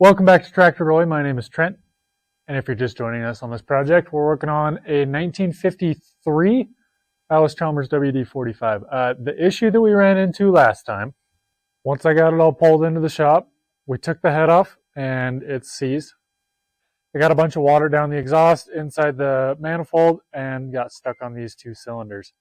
Welcome back to Tractor Roy. My name is Trent, and if you're just joining us on this project, we're working on a 1953 Allis Chalmers WD45. The issue that we ran into last time, once I got it all pulled into the shop, we took the head off and it seized. I got a bunch of water down the exhaust inside the manifold and got stuck on these two cylinders.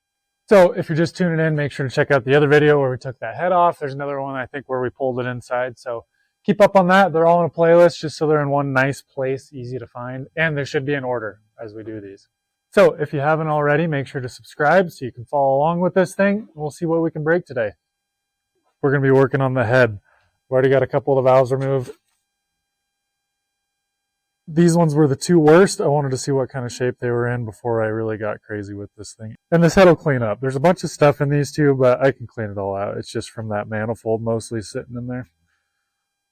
So if you're just tuning in, make sure to check out the other video where we took that head off. There's another one, I think, where we pulled it inside. So keep up on that. They're all in a playlist just so they're in one nice place, easy to find. And there should be an order as we do these. So if you haven't already, make sure to subscribe so you can follow along with this thing. We'll see what we can break today. We're going to be working on the head. We've already got a couple of the valves removed. These ones were the two worst. I wanted to see what kind of shape they were in before I really got crazy with this thing. And this head will clean up. There's a bunch of stuff in these two, but I can clean it all out. It's just from that manifold mostly sitting in there.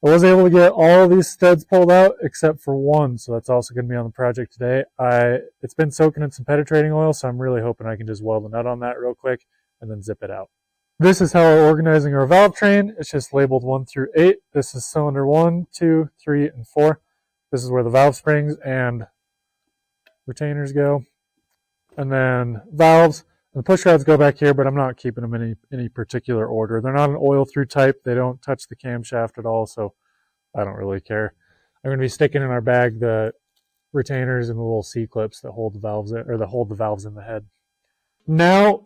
I was able to get all of these studs pulled out except for one, so that's also going to be on the project today. It's been soaking in some penetrating oil, so I'm really hoping I can just weld a nut on that real quick and then zip it out. This is how we're organizing our valve train. It's just labeled 1 through 8. This is cylinder 1, 2, 3, and 4. This is where the valve springs and retainers go. And then valves. The push rods go back here, but I'm not keeping them in any particular order. They're not an oil through type. They don't touch the camshaft at all, so I don't really care. I'm going to be sticking in our bag the retainers and the little C-clips that hold the valves in, or that hold the valves in the head. Now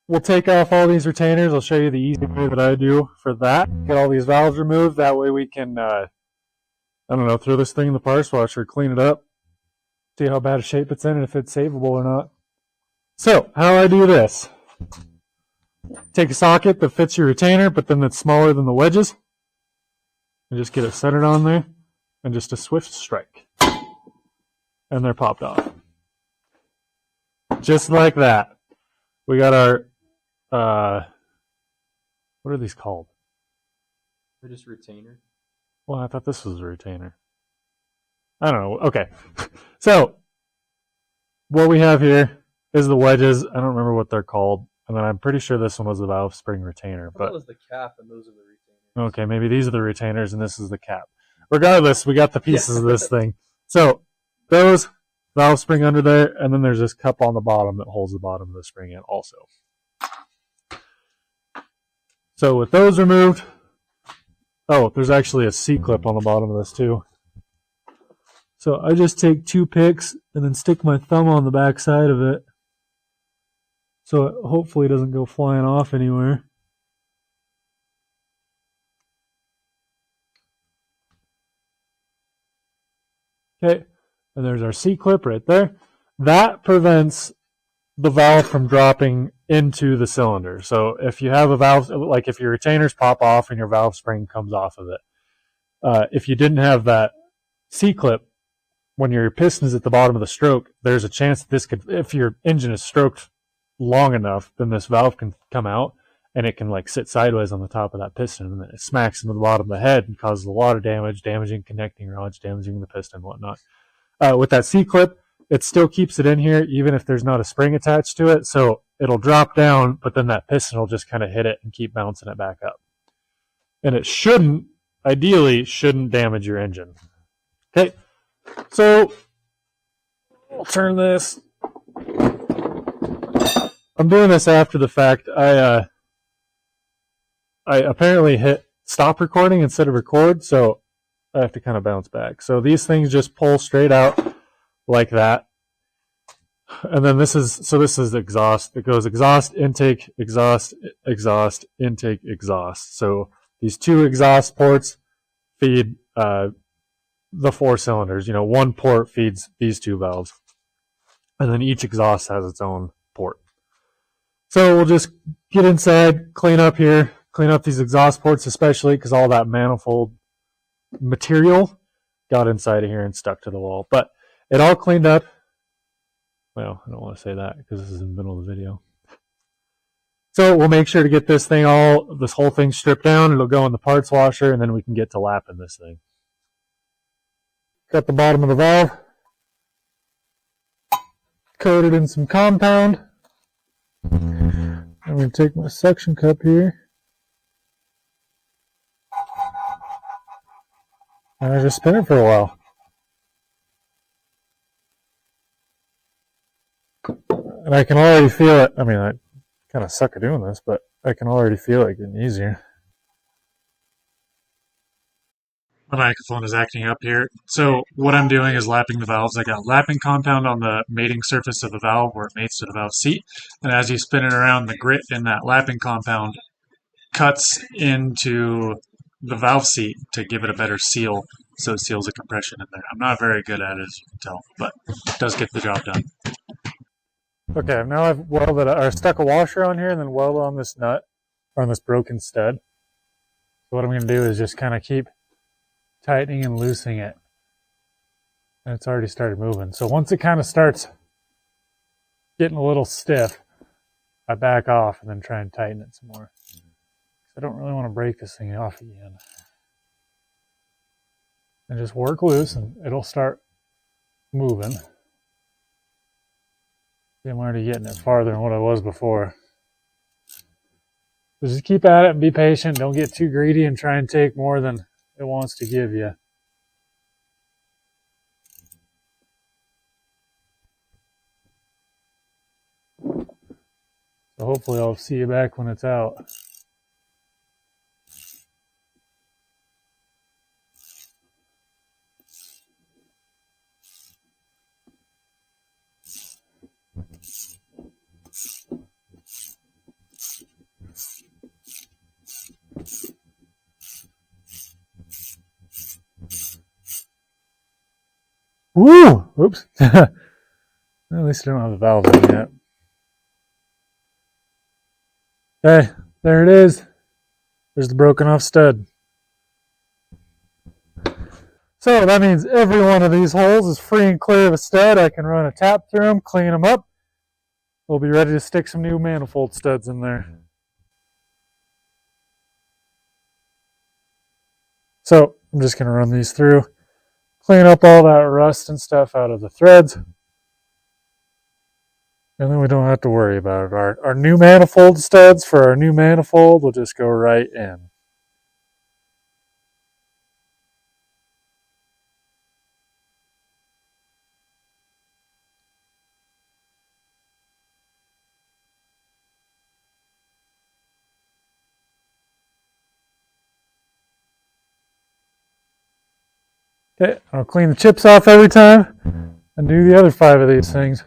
we'll take off all these retainers. I'll show you the easy way that I do for that. Get all these valves removed. That way we can, throw this thing in the parts washer, clean it up, see how bad a shape it's in and if it's savable or not. So, how I do this. Take a socket that fits your retainer, but then that's smaller than the wedges. And just get it centered on there. And just a swift strike. And they're popped off. Just like that. We got our, what are these called? They're just retainer. Well, I thought this was a retainer. I don't know. Okay. So, what we have here is the wedges. I don't remember what they're called. And then I'm pretty sure this one was the valve spring retainer. But that was the cap and those are the retainers. Okay, maybe these are the retainers and this is the cap. Regardless, we got the pieces of this thing. So, those valve spring under there, and then there's this cup on the bottom that holds the bottom of the spring in also. So, with those removed, oh, there's actually a C-clip on the bottom of this too. So I just take 2 picks and then stick my thumb on the back side of it so it hopefully doesn't go flying off anywhere. Okay, and there's our C-clip right there. That prevents the valve from dropping into the cylinder. So if you have a valve, like if your retainers pop off and your valve spring comes off of it, if you didn't have that C-clip, when your piston is at the bottom of the stroke, there's a chance that this could, if your engine is stroked long enough, then this valve can come out and it can like sit sideways on the top of that piston and then it smacks into the bottom of the head and causes a lot of damage, damaging connecting rods, damaging the piston and whatnot. With that C-clip, it still keeps it in here even if there's not a spring attached to it, so it'll drop down, but then that piston will just kind of hit it and keep bouncing it back up. And it shouldn't, ideally, shouldn't damage your engine. Okay. So, I'll turn this. I'm doing this after the fact. I apparently hit stop recording instead of record, so I have to kind of bounce back. So these things just pull straight out like that. And then this is exhaust. It goes exhaust, intake, exhaust, exhaust, intake, exhaust. So these 2 exhaust ports feed the 4 cylinders. You know, 1 port feeds these 2 valves. And then each exhaust has its own port. So we'll just get inside, clean up here, clean up these exhaust ports especially because all that manifold material got inside of here and stuck to the wall. But it all cleaned up. Well, I don't want to say that because this is in the middle of the video. So we'll make sure to get this whole thing stripped down. It'll go in the parts washer and then we can get to lapping this thing. Got the bottom of the valve coated in some compound. I'm going to take my suction cup here. And I just spin it for a while. And I can already feel it. I mean, I kind of suck at doing this, but I can already feel it getting easier. The microphone is acting up here. So what I'm doing is lapping the valves. I got lapping compound on the mating surface of the valve where it mates to the valve seat. And as you spin it around, the grit in that lapping compound cuts into the valve seat to give it a better seal, so it seals the compression in there. I'm not very good at it, as you can tell, but it does get the job done. Okay, now I've welded or stuck a washer on here and then welded on this nut, or on this broken stud. So what I'm going to do is just kind of keep tightening and loosening it. And it's already started moving. So once it kind of starts getting a little stiff, I back off and then try and tighten it some more. I don't really want to break this thing off again. And just work loose and it'll start moving. See, I'm already getting it farther than what I was before. So just keep at it and be patient. Don't get too greedy and try and take more than it wants to give you. So hopefully I'll see you back when it's out. Woo! Oops. At least I don't have the valve in yet. Okay, there it is. There's the broken off stud. So that means every one of these holes is free and clear of a stud. I can run a tap through them, clean them up. We'll be ready to stick some new manifold studs in there. So I'm just going to run these through, clean up all that rust and stuff out of the threads. And then we don't have to worry about it. Our new manifold studs for our new manifold will just go right in. Okay, I'll clean the chips off every time and do the other 5 of these things.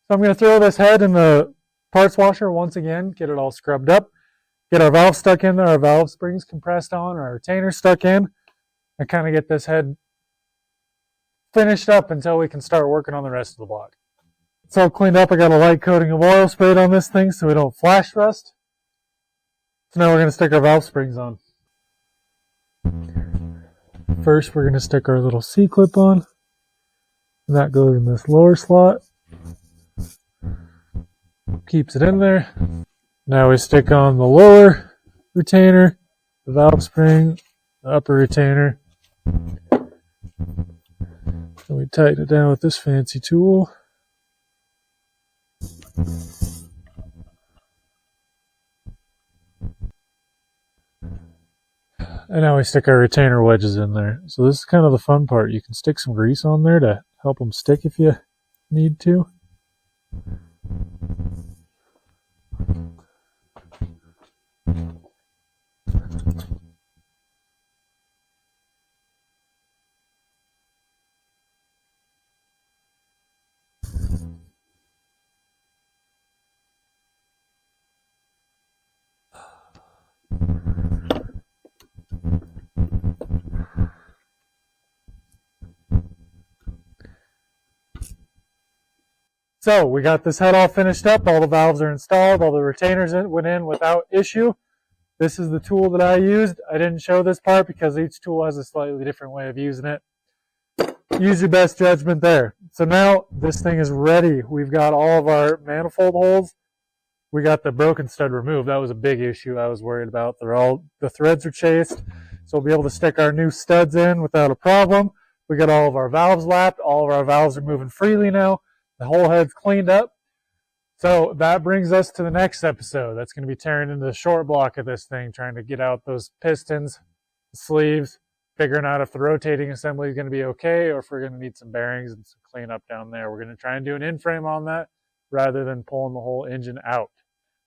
So I'm going to throw this head in the parts washer once again, get it all scrubbed up, get our valve stuck in there, our valve springs compressed on, our retainer stuck in, and kind of get this head finished up until we can start working on the rest of the block. It's all cleaned up. I got a light coating of oil sprayed on this thing so we don't flash rust. So now we're going to stick our valve springs on. First we're going to stick our little C-clip on. And that goes in this lower slot. Keeps it in there. Now we stick on the lower retainer, the valve spring, the upper retainer. And we tighten it down with this fancy tool. And now we stick our retainer wedges in there. So this is kind of the fun part. You can stick some grease on there to help them stick if you need to. So we got this head all finished up. All the valves are installed. All the retainers went in without issue. This is the tool that I used. I didn't show this part because each tool has a slightly different way of using it. Use your best judgment there. So now this thing is ready. We've got all of our manifold holes. We got the broken stud removed. That was a big issue I was worried about. The threads are chased, so we'll be able to stick our new studs in without a problem. We got all of our valves lapped. All of our valves are moving freely now. The whole head's cleaned up. So that brings us to the next episode. That's going to be tearing into the short block of this thing, trying to get out those pistons, the sleeves, figuring out if the rotating assembly is going to be okay or if we're going to need some bearings and some cleanup down there. We're going to try and do an in-frame on that rather than pulling the whole engine out.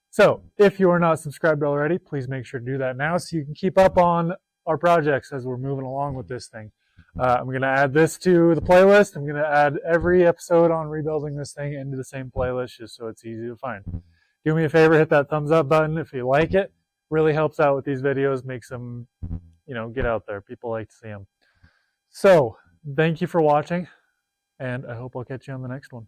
So if you are not subscribed already, please make sure to do that now so you can keep up on our projects as we're moving along with this thing. I'm going to add this to the playlist. I'm going to add every episode on rebuilding this thing into the same playlist just so it's easy to find. Do me a favor, hit that thumbs up button if you like it. Really helps out with these videos, makes them, get out there. People like to see them. So, thank you for watching, and I hope I'll catch you on the next one.